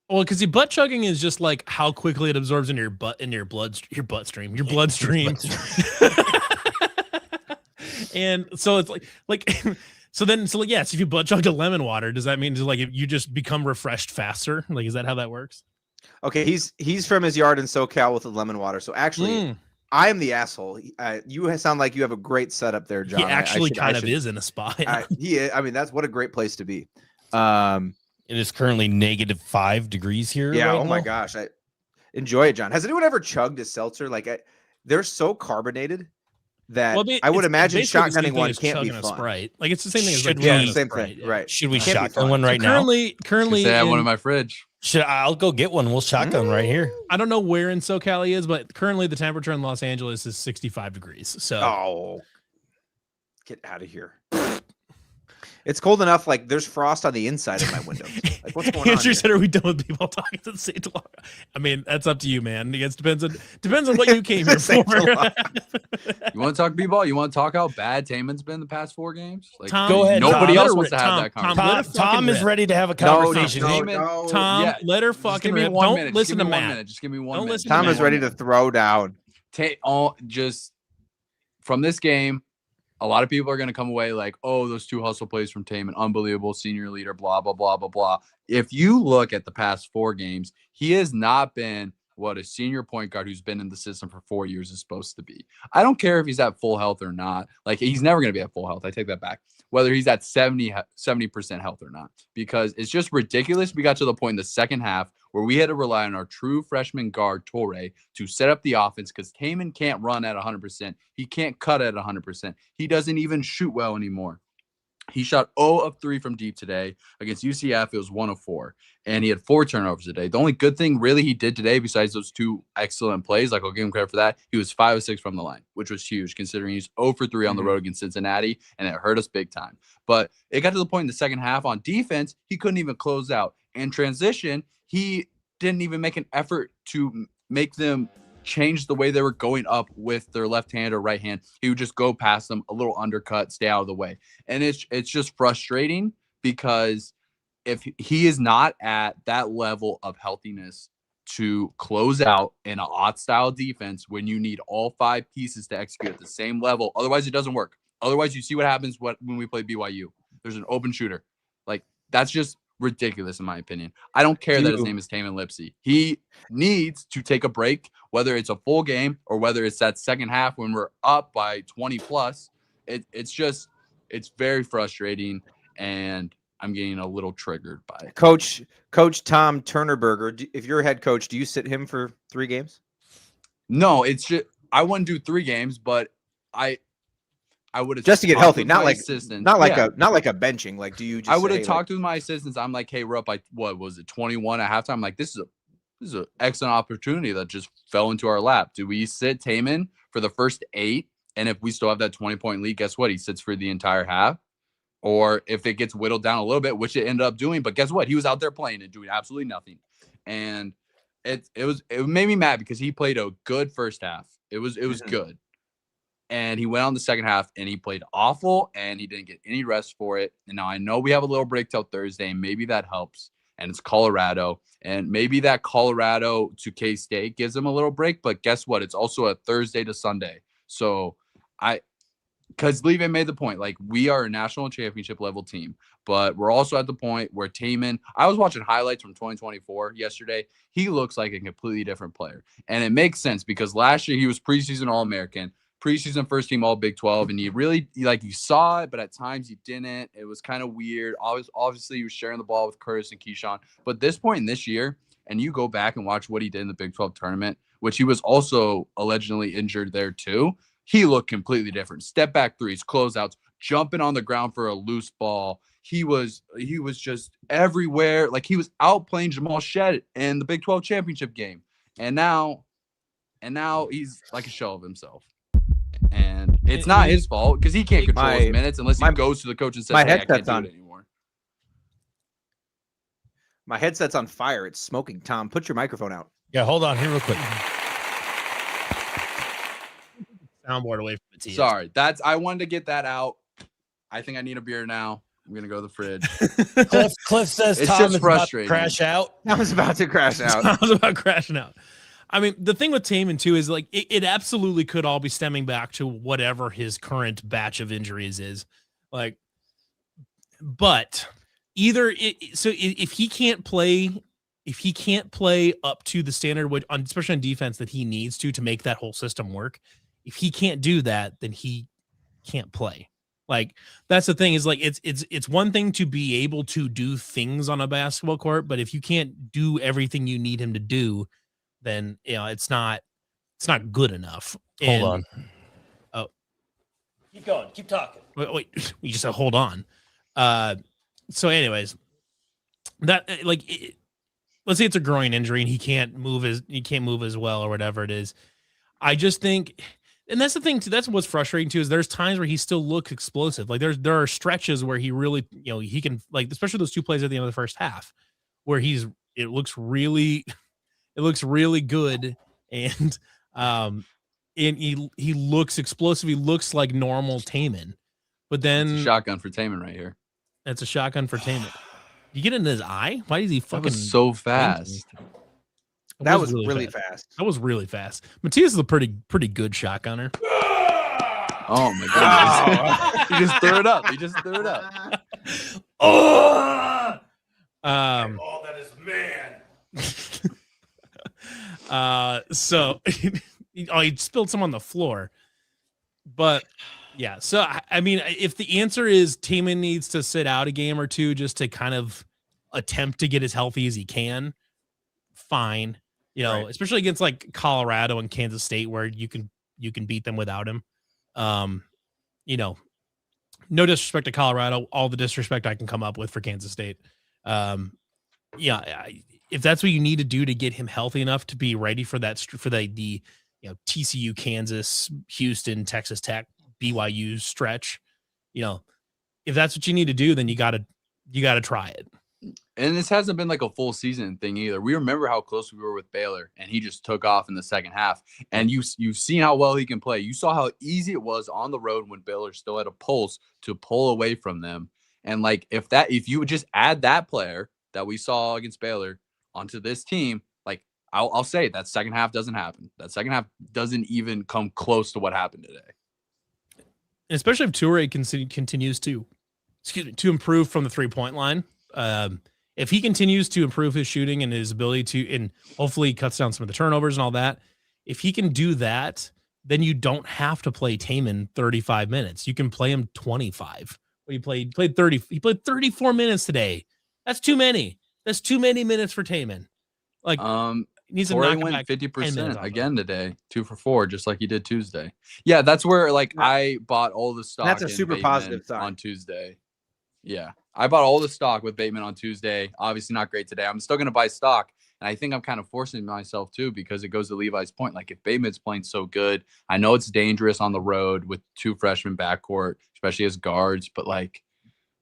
Well, because the butt chugging is just like how quickly it absorbs into your bloodstream. And so it's like. So if you butt chugged a lemon water, does that mean you just become refreshed faster? Like, is that how that works? Okay, he's from his yard in SoCal with the lemon water. So actually, I am the asshole. You sound like you have a great setup there, John. He actually kind of is in a spot. I mean, that's what a great place to be. It is currently -5 degrees here. Yeah. Right Oh my gosh, I enjoy it, John. Has anyone ever chugged a seltzer? Like, they're so carbonated that I would imagine shotgunning one can't be fun. Sprite. Like it's the same thing as like same Sprite, thing, right? Should we shotgun one right now? Currently, I have one in my fridge. I'll go get one. We'll shotgun right here. I don't know where in SoCal he is, but currently the temperature in Los Angeles is 65 degrees. So, get out of here. It's cold enough. Like there's frost on the inside of my window. Like what's going on? Andrew said, "Are we done with people talking to the same long?" I mean, that's up to you, man. It depends on what you came here for. You want to talk b-ball? You want to talk how bad Taman's been the past 4 games? Like, Tom, go ahead. Nobody Tom, else wants to have that conversation. Tom is ready to have a conversation. Tom, let her fucking rip. Don't listen to Matt. Just give me 1 minute. Tom is ready to throw down. Just from this game, a lot of people are going to come away like, oh, those 2 hustle plays from Taman, unbelievable senior leader, blah, blah, blah, blah, blah. If you look at the past 4 games, he has not been what a senior point guard who's been in the system for 4 years is supposed to be. I don't care if he's at full health or not. Like, he's never going to be at full health. I take that back. Whether he's at 70% health or not, because it's just ridiculous. We got to the point in the second half where we had to rely on our true freshman guard, Torre, to set up the offense because Taman can't run at 100%. He can't cut at 100%. He doesn't even shoot well anymore. He shot 0 of 3 from deep today. Against UCF, it was 1 of 4. And he had 4 turnovers today. The only good thing really he did today, besides those 2 excellent plays, like I'll give him credit for that, he was 5 of 6 from the line, which was huge considering he's 0 for 3 on the road against Cincinnati, and it hurt us big time. But it got to the point in the second half on defense, he couldn't even close out. In transition, he didn't even make an effort to make them change the way they were going up with their left hand or right hand. He would just go past them, a little undercut, stay out of the way. And it's just frustrating because if he is not at that level of healthiness to close out in a hostile defense when you need all 5 pieces to execute at the same level, otherwise it doesn't work. Otherwise you see what happens when we play BYU. There's an open shooter. Like, that's just ridiculous in my opinion. I don't care that his name is Taman Lipsey. He needs to take a break, whether it's a full game or whether it's that second half when we're up by 20 plus. It's very frustrating, and I'm getting a little triggered by it. Coach Tom Turnerberger, if you're a head coach, do you sit him for 3 games? No, it's just I wouldn't do 3 games, but I would have just to get healthy, not like a benching. Like, do you? Just I would have talked with my assistants. I'm like, hey, we're up by what was it, 21 at halftime? I'm like, this is an excellent opportunity that just fell into our lap. Do we sit Taman for the first 8, and if we still have that 20-point lead, guess what? He sits for the entire half. Or if it gets whittled down a little bit, which it ended up doing, but guess what? He was out there playing and doing absolutely nothing, and it made me mad because he played a good first half. It was good. And he went on the second half and he played awful and he didn't get any rest for it. And now I know we have a little break till Thursday and maybe that helps. And it's Colorado. And maybe that Colorado to K-State gives him a little break. But guess what? It's also a Thursday to Sunday. So because Levy made the point, like, we are a national championship level team, but we're also at the point where Taman, I was watching highlights from 2024 yesterday. He looks like a completely different player. And it makes sense because last year he was preseason All-American. Preseason first team all Big 12, and you saw it, but at times you didn't. It was kind of weird. Obviously, he was sharing the ball with Curtis and Keyshawn. But this point in this year, and you go back and watch what he did in the Big 12 tournament, which he was also allegedly injured there too, he looked completely different. Step back threes, closeouts, jumping on the ground for a loose ball. He was just everywhere. Like, he was outplaying Jamal Shead in the Big 12 championship game. And now he's like a shell of himself. And it's not his fault because he can't control his minutes unless he goes to the coach and says, hey, I can't do it anymore. My headset's on fire. It's smoking. Tom, put your microphone out. Yeah, hold on here real quick. Soundboard away from the TV. Sorry. I wanted to get that out. I think I need a beer now. I'm going to go to the fridge. Cliff says it's Tom just is frustrating. About to crash out. I was about to crash out. I was about crashing out. I mean, the thing with Taman too is like it absolutely could all be stemming back to whatever his current batch of injuries is. Like, but if he can't play if he can't play up to the standard, which especially on defense, that he needs to make that whole system work, if he can't do that, then he can't play. Like, that's the thing, is like, it's one thing to be able to do things on a basketball court, but if you can't do everything you need him to do, then it's not good enough. Hold on. Oh, keep going. Keep talking. Wait. You just said hold on. So anyways, that let's say it's a groin injury and he can't move as well or whatever it is. I just think, and that's the thing too, that's what's frustrating too, is there's times where he still looks explosive. Like there are stretches where he really, he can, like, especially those 2 plays at the end of the first half where it looks really good. And he looks explosive. He looks like normal Taman, but then it's a shotgun for Taman right here. That's a shotgun for Taman. You get into his eye? Why is he fucking? That was so fast. That was really fast. That was really fast. Matthias is a pretty good shotgunner. Oh my goodness! He just threw it up. Oh, that is man. So he spilled some on the floor, but yeah. So I mean, if the answer is Taman needs to sit out a game or two just to kind of attempt to get as healthy as he can, fine. Right. Especially against like Colorado and Kansas State, where you can beat them without him. No disrespect to Colorado, all the disrespect I can come up with for Kansas State. If that's what you need to do to get him healthy enough to be ready for that, for the TCU, Kansas, Houston, Texas Tech, BYU stretch, if that's what you need to do, then you gotta try it. And this hasn't been like a full season thing either. We remember how close we were with Baylor, and he just took off in the second half. And you've seen how well he can play. You saw how easy it was on the road when Baylor still had a pulse to pull away from them. And like if you would just add that player that we saw against Baylor onto this team, like I'll say that second half doesn't happen. That second half doesn't even come close to what happened today. And especially if Toure continues to improve from the 3-point line. If he continues to improve his shooting and his ability to, and hopefully cuts down some of the turnovers and all that, if he can do that, then you don't have to play Taman 35 minutes. You can play him 25. He played 30. He played 34 minutes today. That's too many. That's too many minutes for Taman. Like, he needs to knock went back 50% again today, 2 for 4, just like he did Tuesday. Yeah, that's where like I bought all the stock. That's a super positive sign on Tuesday. Yeah, I bought all the stock with Bateman on Tuesday. Obviously not great today. I'm still going to buy stock. And I think I'm kind of forcing myself too, because it goes to Levi's point. Like if Bateman's playing so good, I know it's dangerous on the road with 2 freshmen backcourt, especially as guards. But like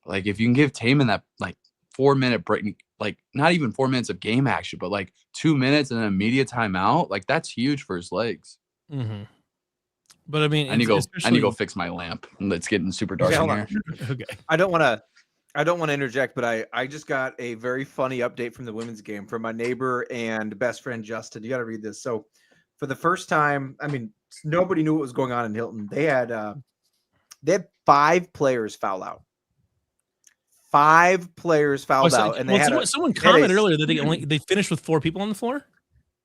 if you can give Taman that like 4-minute break, like not even 4 minutes of game action, but like 2 minutes and an immediate timeout, like that's huge for his legs. Mm-hmm. But I mean, I need to go fix my lamp. It's getting super dark in here. Okay. I don't want to interject, but I just got a very funny update from the women's game from my neighbor and best friend Justin. You got to read this. So, for the first time, I mean, nobody knew what was going on in Hilton. They had 5 players foul out. 5 players fouled out, and they had someone commented earlier that they finished with 4 people on the floor.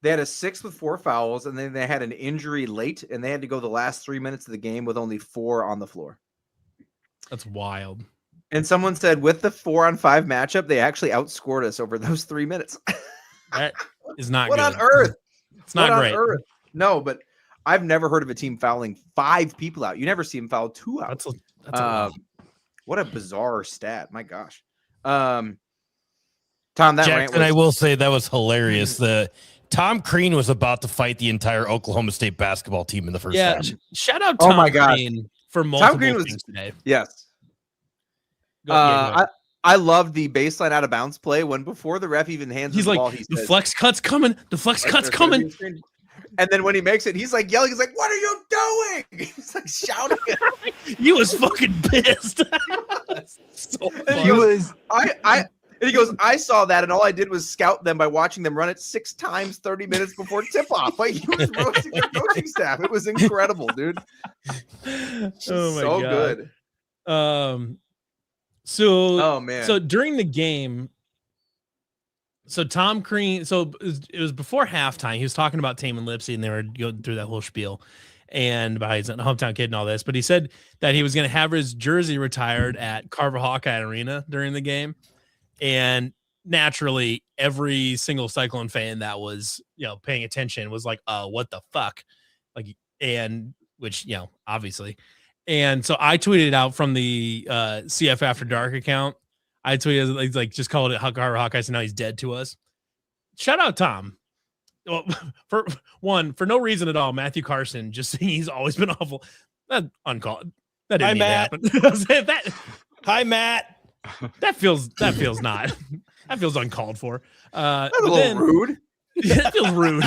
They had a 6 with 4 fouls, and then they had an injury late, and they had to go the last 3 minutes of the game with only 4 on the floor. That's wild. And someone said with the 4-on-5 matchup, they actually outscored us over those 3 minutes. That is not what good. On earth? It's not great. No, but I've never heard of a team fouling 5 people out. You never see them foul 2 out. That's a lot. What a bizarre stat. My gosh. Tom, that Jackson, I will say that was hilarious. Tom Crean was about to fight the entire Oklahoma State basketball team in the first half. Shout out Tom Crean for multiple things today. Yes. I love the baseline out of bounds play when before the ref even hands the ball. He the flex cut's coming. The flex cut's coming. And then when he makes it, he's like yelling. He's like, "What are you doing?" He's like shouting. He was fucking pissed. So and he goes, I saw that, and all I did was scout them by watching them run it 6 times 30 minutes before tip-off. Like, he was roasting their coaching staff. It was incredible, dude. Oh, my God. Good. So during the game, So Tom Crean, it was before halftime. He was talking about Taman Lipsy, and they were going through that whole spiel, and about his hometown kid and all this. But he said that he was going to have his jersey retired at Carver Hawkeye Arena during the game, and naturally, every single Cyclone fan that was paying attention was like, what the fuck?" Like, and which obviously, and so I tweeted out from the CF After Dark account. I tweeted like just called it Carver Hawkeyes, and now he's dead to us. Shout out Tom. Well, for no reason at all, Matthew Carson just saying he's always been awful. That uncalled. That didn't need to happen. Hi, Matt. That feels not. That feels uncalled for. That's a little rude. Yeah, that feels rude.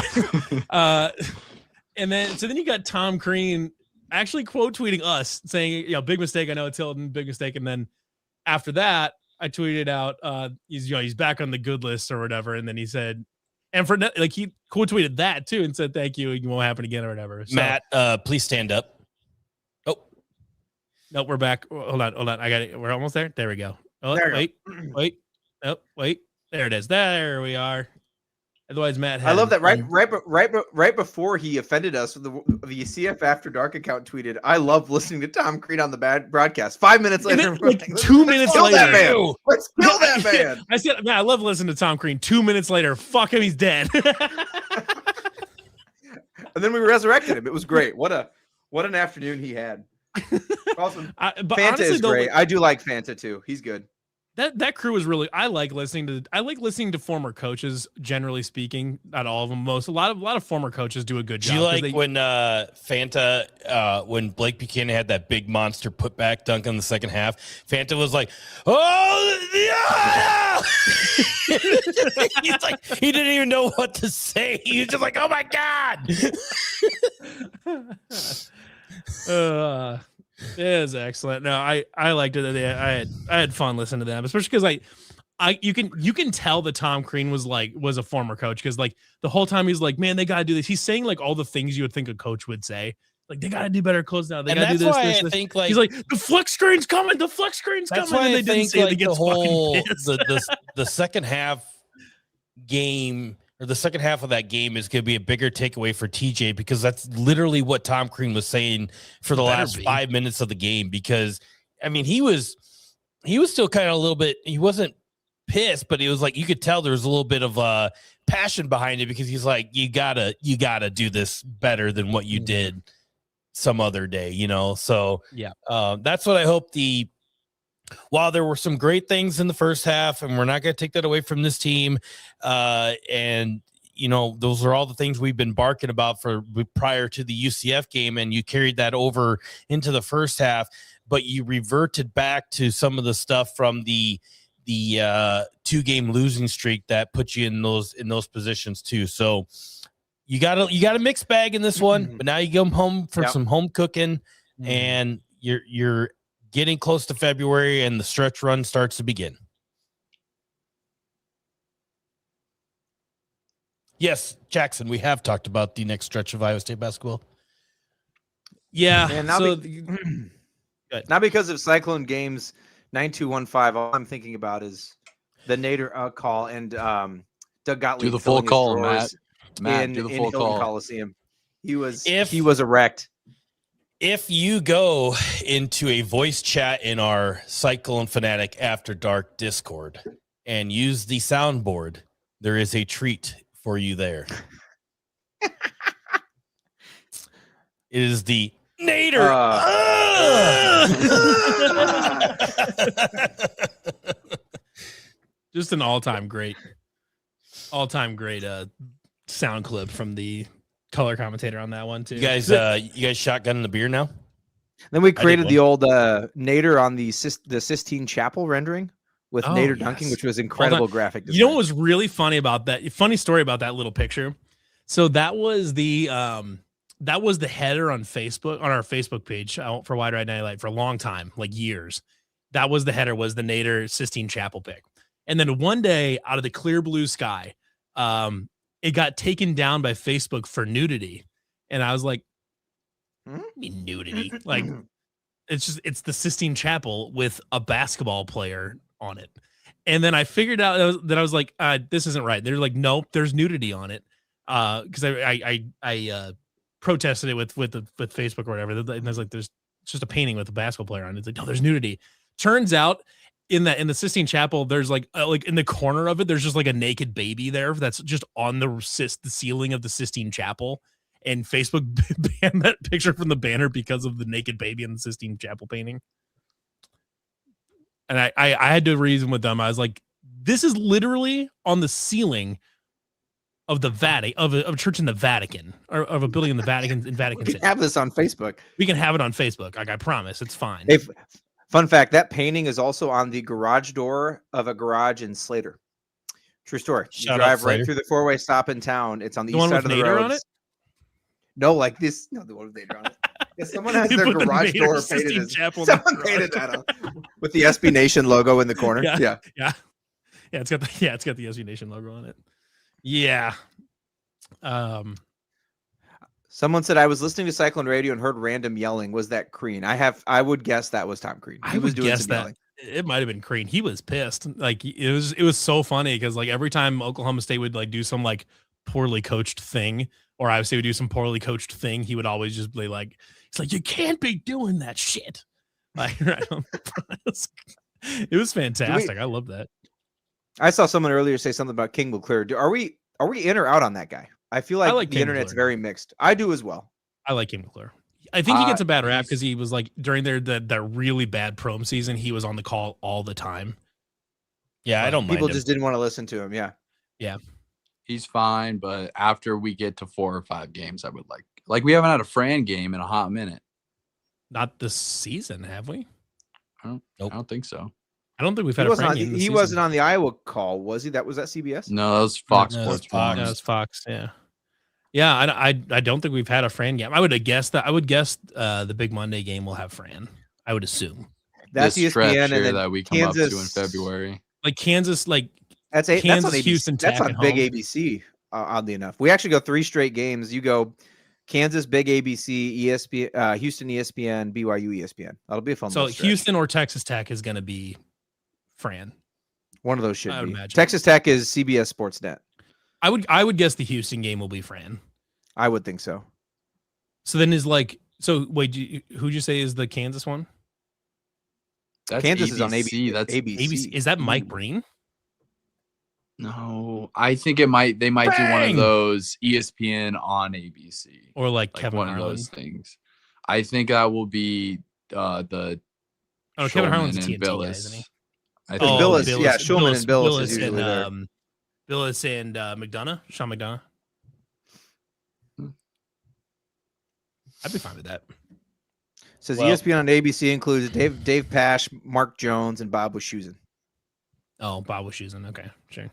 And then you got Tom Crean actually quote tweeting us saying, big mistake. I know it's Hilton, big mistake. And then after that, I tweeted out, he's back on the good list or whatever. And then he said, and for like, he quote tweeted that too and said, thank you. It won't happen again or whatever. So, Matt, please stand up. Oh, no, we're back. Hold on. I got it. We're almost there. There we go. Oh, wait. Oh, wait. There it is. There we are. Otherwise, Matt. I love that. Right before he offended us, the CF After Dark account tweeted, "I love listening to Tom Crean on the bad broadcast." 5 minutes later, like 2 minutes later, that man. Let's kill that man. I said, "Man, I love listening to Tom Crean." 2 minutes later, fuck him, he's dead. And then we resurrected him. It was great. What an afternoon he had. Awesome. But Fanta honestly, is great. I do like Fanta too. He's good. That crew is really. I like listening to former coaches. Generally speaking, not all of them. A lot of former coaches do a good job. Do you like when Fanta, when Blake Buchanan had that big monster putback dunk in the second half? Fanta was like, "Oh yeah!" He's like, he didn't even know what to say. He was just like, "Oh my god." It is excellent. No, I liked it. I had fun listening to them, especially because you can tell that Tom Crean was a former coach, because like the whole time he's like, man, they gotta do this. He's saying like all the things you would think a coach would say. Like, they gotta do better close now. They gotta do this. I this. think like he's like, the flex screen's coming. The flex screen's coming. Why and they I didn't think say like the whole the second half game. Or the second half of that game is going to be a bigger takeaway for TJ, because that's literally what Tom Crean was saying for the last 5 minutes of the game. Because I mean, he was still kind of a little bit, he wasn't pissed, but he was like, you could tell there was a little bit of passion behind it, because he's like, you gotta do this better than what you did some other day, So yeah, that's what I hope while there were some great things in the first half, and we're not going to take that away from this team, and those are all the things we've been barking about prior to the UCF game, and you carried that over into the first half, but you reverted back to some of the stuff from the 2-game losing streak that put you in those positions too. So you got a mixed bag in this one, but now you go home for some home cooking, and you're getting close to February, and the stretch run starts to begin. Yes, Jackson, we have talked about the next stretch of Iowa State basketball. Yeah. And now, because of Cyclone games 9215, all I'm thinking about is the Nader call and Doug Gottlieb. Do the full call, Matt. Do the full call. Coliseum. He was erect. If you go into a voice chat in our Cyclone Fanatic After Dark Discord and use the soundboard, there is a treat for you there. It is the Nader. Just an all-time great sound clip from the color commentator on that one too. You guys shotgunning the beer now? Then we created the old Nader on the Sistine Chapel rendering with Nader dunking, which was incredible graphic design. You know what was really funny about that? Funny story about that little picture. So that was the header on Facebook, on our Facebook page for Wide Right Nightlight for a long time, like years. That was the header, was the Nader Sistine Chapel pic. And then one day, out of the clear blue sky, it got taken down by Facebook for nudity. And I was like, nudity? Like, it's the Sistine Chapel with a basketball player on it. And then I figured out that I was like, this isn't right. They're like, nope, there's nudity on it. Because I protested it with Facebook or whatever. And there's like, there's just a painting with a basketball player on it. It's like, no, there's nudity. Turns out in the Sistine Chapel, there's like in the corner of it, there's just like a naked baby there that's just on the ceiling of the Sistine Chapel. And Facebook banned that picture from the banner because of the naked baby in the Sistine Chapel painting. And I had to reason with them. I was like, this is literally on the ceiling of the Vatican, of a church in the Vatican, or of a building in the Vatican, in Vatican We City. can have this on Facebook. We can have it on Facebook. Like, I promise, it's fine. Fun fact, that painting is also on the garage door of a garage in Slater. True story. You drive right through the four-way stop in town. It's on the east side of the road. On it? No, like this. No, the one with Nader on it. Yeah, someone has their garage door painted. Someone painted that up with the SB Nation logo in the corner. Yeah. It's got the SB Nation logo on it. Yeah. Someone said I was listening to Cyclone Radio and heard random yelling. Was that Crean? I would guess that was Tom Crean. He was doing some yelling. It might have been Crean. He was pissed. Like it was so funny because like every time Oklahoma State would like do some like poorly coached thing, or Iowa State would do some poorly coached thing, he would always just be like, it's like, you can't be doing that shit. Like, it was fantastic. I love that. I saw someone earlier say something about King McClure. Are we in or out on that guy? I feel like the internet's very mixed. I do as well. I like King McClure. I think he gets a bad rap because he was like during the really bad prom season, he was on the call all the time. Yeah, I don't mind people him. Just didn't want to listen to him. Yeah. He's fine, but after we get to 4 or 5 games, I would like we haven't had a Fran game in a hot minute. Not this season, have we? I don't think so. I don't think we've had a Fran game. He wasn't on the Iowa call, was he? Was that CBS? No, that was Fox Sports. Fox. That was Fox. Yeah. Yeah, I don't think we've had a Fran game. I would guess the Big Monday game will have Fran. I would assume. That's this ESPN and then that we come Kansas, up to in February. Like Kansas, like that's Kansas, on ABC. Houston. That's on Big ABC. Oddly enough, we actually go 3 straight games. You go Kansas, Big ABC, ESPN, Houston, ESPN, BYU, ESPN. That'll be a fun. So Houston or Texas Tech is going to be Fran. One of those should be. Imagine. Texas Tech is CBS Sportsnet. I would guess the Houston game will be Fran. I would think so. So then wait, who'd you say is the Kansas one? That's Kansas ABC. is on ABC. That's ABC. Is that Mike Breen? No, I think they might do one of those ESPN on ABC or like Kevin one Harlan. of those things. I think that will be the Kevin Harlan's a and TNT Billis. guy, isn't he? I think Billis, yeah, Shulman and Billis is usually and, there. Billis and McDonough, Sean McDonough. I'd be fine with that. Says ESPN on ABC includes Dave Pash, Mark Jones, and Bob Wischusen. Oh, Bob Wischusen. Okay, sure.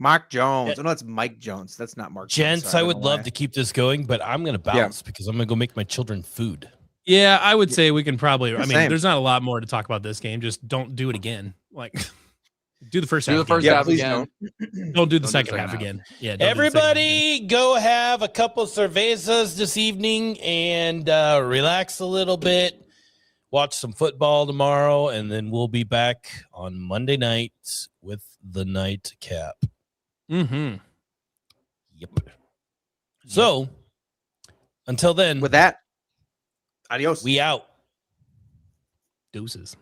Mark Jones. Oh, no, it's Mike Jones. That's not Mark Gents, Jones. Sorry, I would love to keep this going, but I'm going to bounce because I'm going to go make my children food. Yeah, I would say we can probably. I mean, Same. there's not a lot more to talk about this game. Just don't do it again. Like, do the first do half. the first again. half again. Don't do the second half again. Yeah. Everybody, go have a couple cervezas this evening and relax a little bit. Watch some football tomorrow, and then we'll be back on Monday night with the nightcap. Mm-hmm. Yep. So, until then, With that, adios. we out. Deuces.